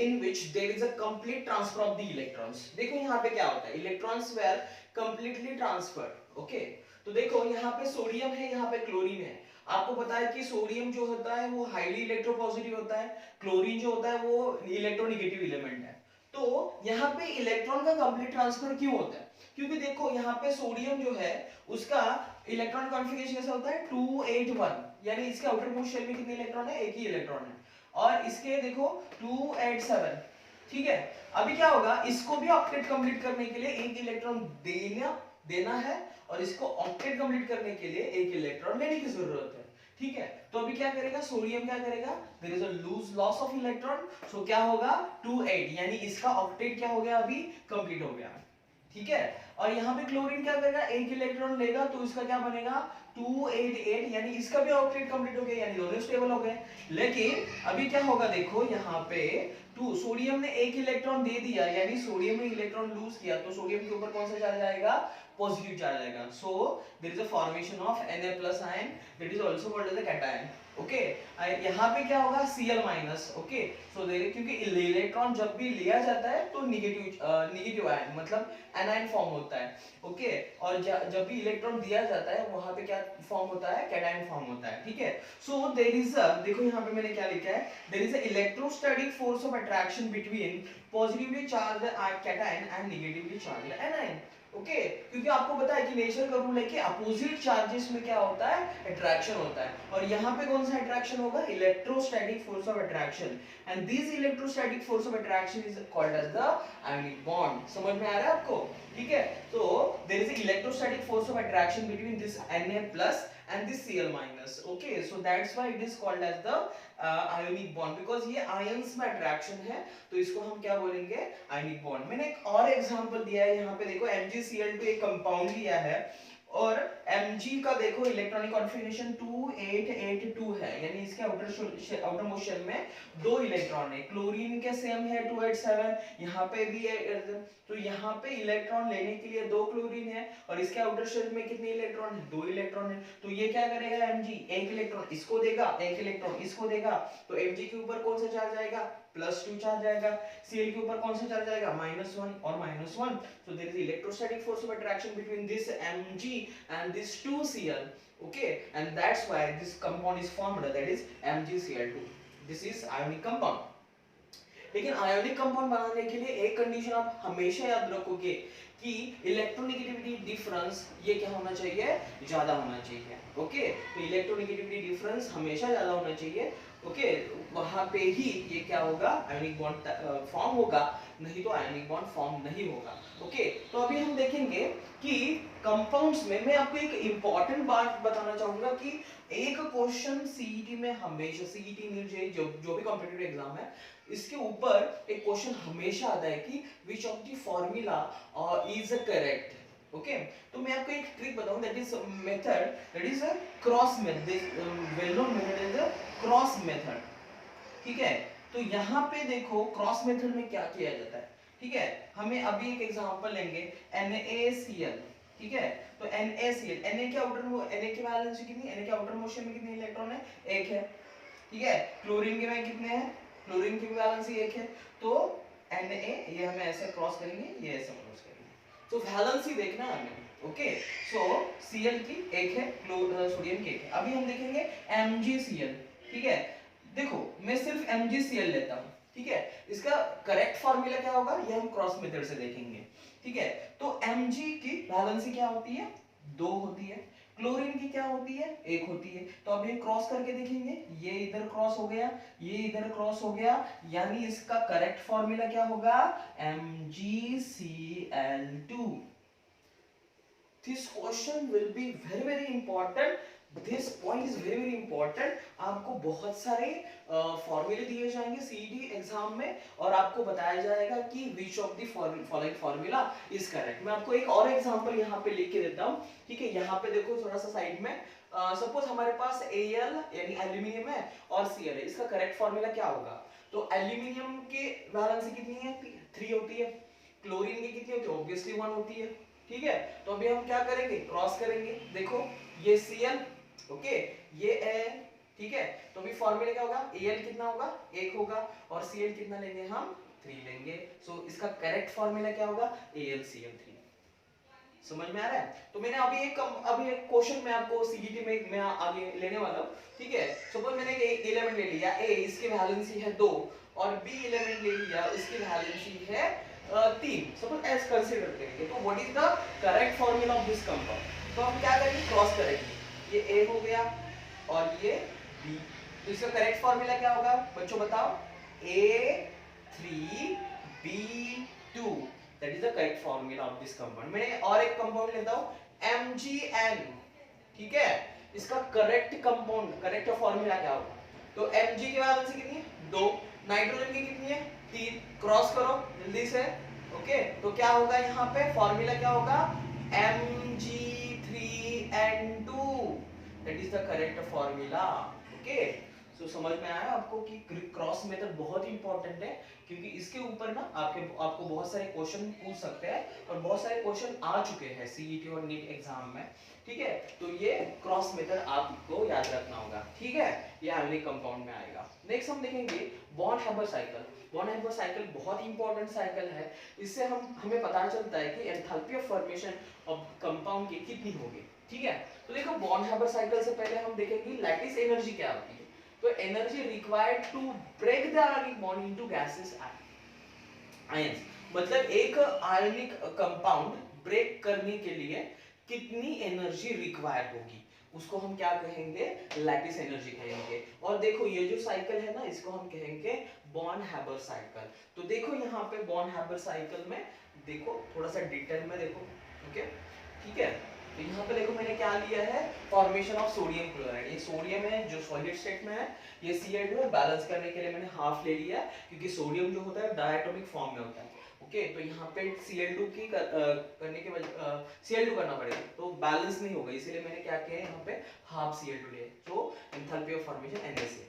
in which there is a complete transfer of the electrons. देखो यहाँ पे क्या होता है, electrons were completely transferred. Okay तो देखो यहाँ पे सोडियम है, यहाँ पे क्लोरीन है. आपको पता है कि सोडियम जो होता है वो हाईली इलेक्ट्रोपॉजिटिव होता है, क्लोरीन जो होता है वो इलेक्ट्रोनेगेटिव एलिमेंट है. तो यहाँ पे इलेक्ट्रॉन का कंप्लीट ट्रांसफर क्यों होता है? क्योंकि देखो यहाँ पे सोडियम जो है उसका इलेक्ट्रॉन कॉन्फ़िगरेशन कैसा होता है 281, यानी इसके आउटर मोस्ट शेल में कितने इलेक्ट्रॉन है, एक ही इलेक्ट्रॉन है. और इसके देखो 287. ठीक है, अभी क्या होगा, इसको भी ऑक्टेट कंप्लीट करने के लिए एक इलेक्ट्रॉन देना है और इसको ऑक्टेट कंप्लीट करने के लिए एक इलेक्ट्रॉन लेने की जरूरत है. ठीक है, तो अभी क्या करेगा सोडियम, क्या करेगा, there is a lose loss of electron, so क्या होगा 28, यानी इसका ऑक्टेट क्या हो गया, अभी कंप्लीट हो गया. ठीक है, और यहाँ पे क्लोरीन क्या करेगा, एक इलेक्ट्रॉन लेगा तो इसका क्या बनेगा 288, यानी इसका भी ऑक्टेट कंप्लीट हो गया, यानी दोनों स्टेबल हो गए. लेकिन अभी क्या होगा, देखो यहाँ पे सोडियम ने एक इलेक्ट्रॉन दे दिया, यानी सोडियम ने इलेक्ट्रॉन लूज किया, तो सोडियम के ऊपर कौन सा चार्ज आएगा, पॉजिटिव चार्ज आएगा. So there is a formation of Na+ ion, that is also called as a cation. Okay, यहाँ पे क्या होगा Cl-. ओके, सो देयर, क्योंकि इलेक्ट्रॉन जब भी लिया जाता है तो नेगेटिव आयन मतलब एनायन फॉर्म होता है. ओके, और जब भी इलेक्ट्रॉन दिया जाता है वहां पे क्या फॉर्म होता है, कैटायन फॉर्म होता है. ठीक है, सो देयर इज अ, देखो यहाँ पे मैंने क्या लिखा है, there is a electrostatic force of attraction between positively charged cation and negatively charged anion. Okay, क्योंकि आपको पता है कि नेचर का रूल है कि अपोजिट चार्जेस में क्या होता है, अट्रैक्शन होता है. और यहाँ पे कौन सा अट्रैक्शन होगा, electrostatic force of attraction, and this electrostatic force of attraction is called as the ionic bond. समझ में आ रहा है आपको? ठीक है, तो there is electrostatic force of attraction between this Na+ and this Cl-. okay, so that's why it is called as the ionic bond, because ये ions में attraction है, तो इसको हम क्या बोलेंगे, ionic bond. मैंने एक और एग्जांपल दिया है, यहाँ पे देखो MgCl2 एक कंपाउंड लिया है और Mg का देखो इलेक्ट्रॉनिक कॉन्फ़िगरेशन 2882 है, यानी इसके आउटर मोस्ट शेल में दो इलेक्ट्रॉन है. क्लोरीन के सेम है 287, यहाँ पे भी है, तो यहाँ पे इलेक्ट्रॉन लेने के लिए दो क्लोरीन है और इसके आउटर शेल में कितने इलेक्ट्रॉन है, दो इलेक्ट्रॉन है. तो ये क्या करेगा Mg, एक इलेक्ट्रॉन इसको देगा, एक इलेक्ट्रॉन इसको देगा, तो Mg के ऊपर कौन सा चार्ज आएगा, +2 चार्ज आएगा. Cl के ऊपर कौन सा चार्ज आएगा, -1 और -1. so there is electrostatic force of attraction between this Mg and this 2Cl. okay, and that's why this compound is formed, that is MgCl2. this is ionic compound. लेकिन ionic compound बनाने के लिए एक condition आप हमेशा याद रखोगे कि इलेक्ट्रोनेगेटिविटी डिफरेंस ये क्या होना चाहिए, ज्यादा होना चाहिए. ओके, तो इलेक्ट्रोनेगेटिविटी डिफरेंस हमेशा ज्यादा होना चाहिए. ओके, वहां पे ही ये क्या होगा, आयोनिक बॉन्ड फॉर्म होगा, नहीं तो आयोनिक बॉन्ड फॉर्म नहीं होगा. ओके, तो अभी हम देखेंगे कि कंपाउंड्स में मैं आपको एक इंपॉर्टेंट बात बताना चाहूंगा कि एक क्वेश्चन सीईटी में हमेशा, सीईटी नीट जो भी कॉम्पिटिटिव एग्जाम है, इसके ऊपर एक क्वेश्चन हमेशा आता है कि which of the formula is correct. Okay, तो मैं आपको एक ट्रिक बताऊं, that is method, that is a cross method. Well known method is a cross method. ठीक है, तो यहाँ पे देखो क्रॉस मेथड में क्या किया जाता है. ठीक है, हमें अभी एक एग्जांपल लेंगे NaCl. ठीक है, तो NaCl, Na की वैलेंसी कितनी, Na के आउटर मोस्ट शेल में कितने इलेक्ट्रॉन है, एक है. ठीक है, क्लोरीन के में कितने हैं, क्लोरीन की भी वैलेंसी एक है, तो Na ये हमें ऐसे क्रॉस करेंगे, ये ऐसे क्रॉस करेंगे, तो वैलेंसी देखना है हमें. ओके, सो Cl की एक है, सोडियम की एक है. अभी हम देखेंगे MgCl. ठीक है, देखो मैं सिर्फ MgCl लेता हूं. ठीक है, इसका करेक्ट फार्मूला क्या होगा, ये हम क्रॉस मेथड से देखेंगे. ठीक है, तो Mg की वैलेंसी क्या होती है, 2 होती है. क्लोरीन की क्या होती है, 1 होती है. तो अब ये क्रॉस करके देखेंगे, ये इधर क्रॉस हो गया, ये इधर क्रॉस हो गया, यानी इसका करेक्ट फार्मूला क्या होगा, MgCl2. This question will be very important. This point is very important. आपको बहुत सारे फॉर्मूले दिए जाएंगे सीईटी एग्जाम में और आपको बताया जाएगा कि which of the following formula is correct. मैं आपको एक और एग्जांपल यहाँ पे लिख के देता हूँ. ठीक है, यहाँ पे देखो थोड़ा सा साइड में, सपोज हमारे पास Al यानी एल्यूमिनियम है और Cl है. इसका करेक्ट फॉर्मूला क्या होगा, तो एल्यूमिनियम की वैलेंसी कितनी है, 3 होती है. क्लोरीन की कितनी होती है, ऑब्वियसली 1 होती है. ठीक है, तो अभी हम क्या करेंगे, क्रॉस करेंगे. देखो ये Cl, ओके, ये है ठीक है, तो अभी फॉर्मूला क्या होगा, Al कितना होगा, 1 होगा, और Cl कितना लेंगे हम, 3 लेंगे। सो इसका करेक्ट फॉर्मूला क्या होगा, AlCl3। समझ में आ रहा है? तो मैंने अभी एक क्वेश्चन में आपको सीईटी में मैं आगे लेने वाला हूँ, ठीक है। सपोज मैंने एक एलिमेंट ले लिया A, इसकी वैलेंसी है 2, और B एलिमेंट ले लिया, इसकी वैलेंसी है 3। सपोज एज कंसीडर करेंगे, तो what is the correct formula of this compound. तो हम क्या करेंगे, क्रॉस करेंगे, ये A हो गया और ये B, तो इसका करेक्ट फॉर्मूला क्या होगा बच्चों बताओ, A3B2, that is the correct formula of this compound. मैं और एक कंपाउंड लेता हूं MgN, ठीक है, इसका करेक्ट कंपाउंड, करेक्ट फॉर्मूला क्या होगा, तो Mg की वैलेंसी कितनी है, 2, नाइट्रोजन की कितनी है, 3, क्रॉस करो जल्दी से। ओके, तो क्या होगा यहाँ पे फॉर्मूला क्या होगा, Mg3N2, that is the correct formula. Okay, so समझ में आया आपको कि क्रॉस मेथड बहुत इंपॉर्टेंट है, क्योंकि इसके ऊपर ना आपको बहुत सारे क्वेश्चन पूछ सकते हैं, और बहुत सारे क्वेश्चन आ चुके हैं सीईटी और नीट एग्जाम में, ठीक है। तो ये क्रॉस मेथड आपको याद रखना होगा, ठीक है, ये आयोनिक कंपाउंड में आएगा। नेक्स्ट हम देखेंगे बॉर्न-हैबर साइकिल। बॉर्न-हैबर साइकिल बहुत इंपॉर्टेंट साइकिल है, इससे हमें पता चलता है कि enthalpy of formation of compound की कितनी होगी, ठीक है। तो देखो बॉर्न-हैबर साइकिल से पहले हम देखेंगे लैटिस एनर्जी क्या होती है। तो energy required to break the ionic bond into gases ions, मतलब एक आयोनिक कंपाउंड ब्रेक करने के लिए कितनी एनर्जी रिक्वायर होगी, उसको हम क्या कहेंगे, लैटिस एनर्जी कहेंगे। और देखो ये जो साइकिल है ना, इसको हम कहेंगे बॉर्न-हैबर साइकिल। तो देखो यहाँ पे बॉर्न-हैबर साइकिल में देखो थोड़ा सा डिटेल में देखो, ओके, ठीक है। तो यहाँ पे देखो मैंने क्या लिया है, फॉर्मेशन ऑफ सोडियम क्लोराइड। ये सोडियम है जो सॉलिड स्टेट में है, ये Cl2 है, बैलेंस करने के लिए मैंने हाफ ले लिया है, क्योंकि सोडियम जो होता है डायटोमिक फॉर्म में होता है। ओके, तो यहाँ पे Cl2 की करने के वजह Cl2 करना पड़ेगा, तो बैलेंस नहीं होगा, इसीलिए मैंने क्या किया है, यहाँ पे हाफ Cl2 लिया, तो एंथैल्पी ऑफ फॉर्मेशन NaCl।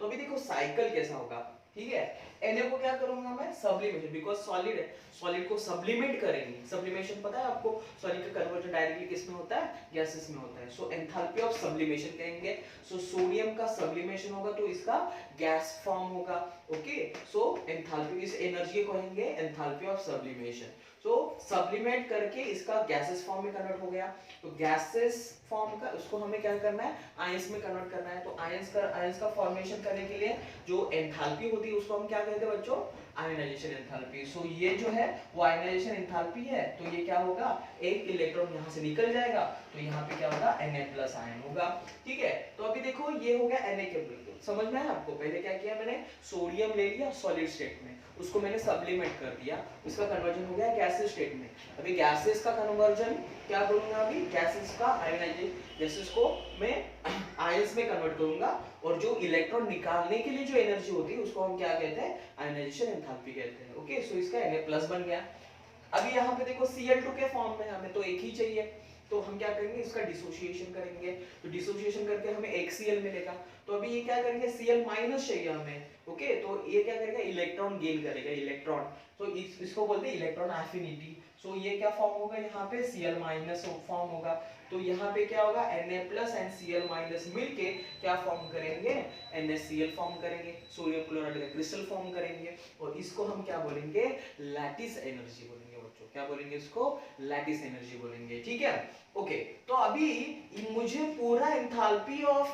तो अभी देखो साइकिल कैसा होगा, ठीक है। Na को क्या करूंगा मैं, सब्लिमेशन, बिकॉज सॉलिड है, सॉलिड को सब्लिमेट करेंगे। सब्लिमेशन पता है आपको, सॉलिड का कन्वर्जन डायरेक्टली किस में होता है, गैसेस में होता है। सो एंथैल्पी ऑफ सब्लिमेशन कहेंगे। सो सोडियम का सब्लिमेशन होगा तो इसका गैस फॉर्म होगा। ओके, सो एंथैल्पी, इस एनर्जी को कहेंगे enthalpy of sublimation. So sublimate करके इसका गैसेस फॉर्म में कन्वर्ट हो गया, तो गैसेस फॉर्म का उसको हमें क्या करना है, आयंस में कन्वर्ट करना है। तो आयंस का फॉर्मेशन करने के लिए जो एंथैल्पी होती है उसको हम क्या कहते हैं बच्चों, आयनाइजेशन एंथैल्पी। सो ये जो है वो आयनाइजेशन एंथैल्पी है, तो ये क्या होगा, एक इलेक्ट्रॉन यहाँ से निकल जाएगा, तो यहाँ पे क्या होगा, Na+ आयन होगा, ठीक है। तो अभी देखो ये हो गया Na के बिल्कुल, समझ में आया आपको। पहले क्या किया मैंने, सोडियम ले लिया सॉलिड स्टेट में, उसको मैंने सब्लिमेट कर दिया, उसका कन्वर्जन हो गया गैसेस स्टेट में। अभी गैसेस का कन्वर्जन क्या करूंगा, अभी गैसेस का गैसेस को मैं आयंस में कन्वर्ट करूंगा, और जो इलेक्ट्रॉन निकालने के लिए जो एनर्जी होती है उसको हम क्या कहते हैं, आयनाइजेशन एंथैल्पी कहते हैं। ओके, सो इसका Na+ बन गया। अभी यहाँ पे देखो Cl2 के फॉर्म में हमें तो एक ही चाहिए, तो हम क्या करेंगे, इसका डिसोसिएशन करेंगे, तो डिसोसिएशन करके हमें एक Cl मिलेगा। तो अभी ये क्या करेंगे, Cl- चाहिए हमें। ओके, तो ये क्या करेगा, इलेक्ट्रॉन गेन करेगा, इलेक्ट्रॉन, तो इसको बोलते हैं इलेक्ट्रॉन एफिनिटी। सो ये क्या फॉर्म होगा, यहाँ पे Cl- फॉर्म होगा, तो यहाँ पे क्या होगा, Na+ एंड Cl- मिलके क्या फॉर्म करेंगे, NaCl फॉर्म करेंगे, सोडियम क्लोराइड का क्रिस्टल फॉर्म करेंगे, और इसको हम क्या बोलेंगे, लैटिस एनर्जी बोलेंगे बच्चों। क्या बोलेंगे इसको, लैटिस एनर्जी बोलेंगे, ठीक है। ओके, तो अभी मुझे पूरा एंथैल्पी ऑफ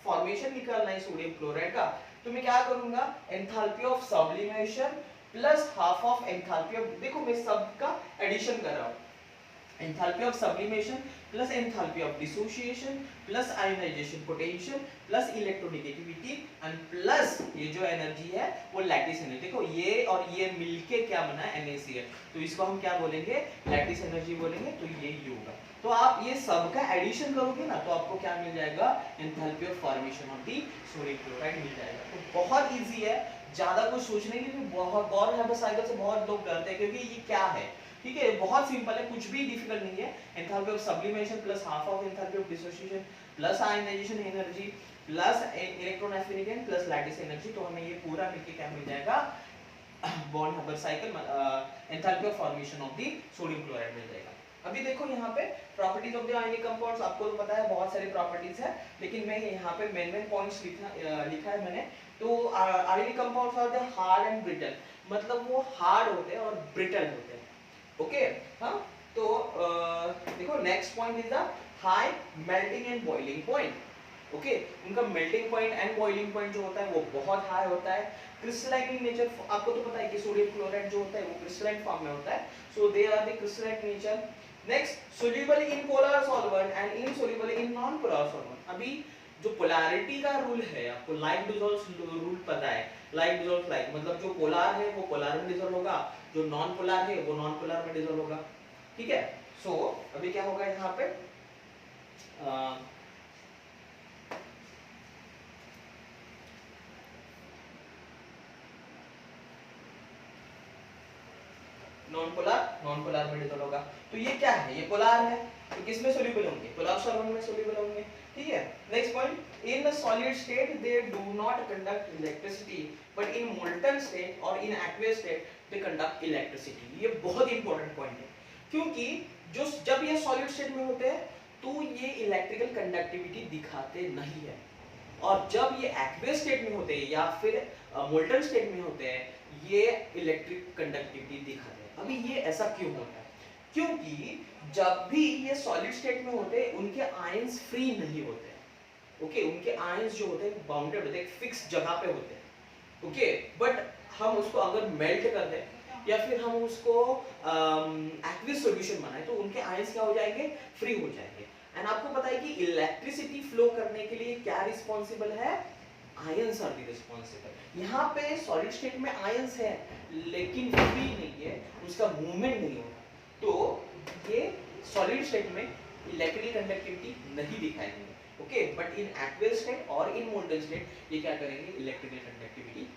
फॉर्मेशन निकालना है सोडियम क्लोराइड का, तो मैं क्या करूंगा, enthalpy of sublimation plus half of enthalpy of, देखो मैं सब का एडिशन कर रहा हूं, enthalpy of sublimation plus enthalpy of dissociation plus ionization potential plus electronegativity and plus ये जो एनर्जी है वो लैटिस एनर्जी। देखो ये और ये मिलके क्या बना है, NaCl, तो इसको हम क्या बोलेंगे, लैटिस एनर्जी बोलेंगे, तो ये होगा। तो आप ये सब का एडिशन करोगे ना, तो आपको क्या मिल जाएगा, enthalpy of formation of the sodium chloride मिल जाएगा। तो बहुत इजी है, ज्यादा कुछ सोचने की भी, बहुत बॉर्न-हैबर साइकिल से बहुत लोग डरते हैं, क्योंकि ये क्या है, ठीक है, बहुत सिंपल है, कुछ भी डिफिकल्ट नहीं है। Enthalpy of sublimation plus half of enthalpy of dissociation plus ionization energy plus electron affinity plus lattice energy, तो हमें ये पूरा मिलके क्या मिल जाएगा, Born Haber cycle, enthalpy of formation of the sodium chloride मिल जाएगा। अभी देखो यहाँ पे properties of the ionic compounds, आपको तो पता है बहुत सारी प्रॉपर्टीज है, लेकिन मैं यहाँ पे मेन पॉइंट्स लिखा है मैंने। तो ionic compounds are the hard and brittle, मतलब वो हार्ड होते हैं और ब्रिटल होते हैं। ओके, हाँ, तो देखो next point is the high melting and boiling point. Okay, उनका melting point and boiling point जो होता है वो बहुत हाई होता है। क्रिस्टलाइन इन नेचर, आपको तो पता है कि सोडियम क्लोराइड जो होता है वो क्रिस्टलाइन फॉर्म में होता है, so they are the crystalline nature. Next, soluble in polar solvent and insoluble in non polar solvent। अभी जो पोलैरिटी का रूल है, आपको लाइक डिसॉल्व्स रूल पता है, लाइक डिसॉल्व्स लाइक, मतलब जो पोलर है वो पोलर में डिसॉल्व होगा, जो नॉन पोलर है वो नॉन पोलर में डिसॉल्व होगा। ठीक है, सो अभी क्या होगा यहाँ पे, नॉन पोलर में डिसॉल्व होगा। तो ये क्या है, ये पोलर है, तो किसमें सोल्यूबल होंगे, पोलर सॉल्वेंट में सोल्यूबल होंगे। ठीक है, next point, in solid state they do not conduct electricity, but in molten state और in aqueous state they conduct electricity. ये बहुत इंपॉर्टेंट पॉइंट है, क्योंकि जो जब ये सॉलिड स्टेट में होते हैं तो ये इलेक्ट्रिकल कंडक्टिविटी दिखाते नहीं है, और जब ये एक्वेस स्टेट में होते हैं या फिर मोल्टन स्टेट में होते हैं ये इलेक्ट्रिक कंडक्टिविटी दिखाते हैं। अभी ये ऐसा क्यों होता है, क्योंकि जब भी ये सॉलिड स्टेट में होते हैं उनके आयंस फ्री नहीं होते हैं। ओके, उनके आयंस जो होते हैं बाउंडेड होते हैं, एक फिक्स जगह पे होते हैं। ओके, बट हम उसको अगर मेल्ट कर दें या फिर हम उसको एक्वियस सॉल्यूशन बनाए तो उनके आयंस क्या हो जाएंगे, फ्री हो जाएंगे। एंड आपको पता है कि इलेक्ट्रिसिटी फ्लो करने के लिए क्या रिस्पांसिबल है, आयंस आर द रिस्पांसिबल। यहाँ पे सॉलिड स्टेट में आयंस है लेकिन फ्री नहीं है, उसका मूवमेंट नहीं होता, तो ये सॉलिड स्टेट में इलेक्ट्रिकल कंडक्टिविटी नहीं दिखाएंगे। Okay, but in aqueous state और इन मोल्टन स्टेट ये क्या करेंगे, इलेक्ट्रिकल कंडक्टिविटी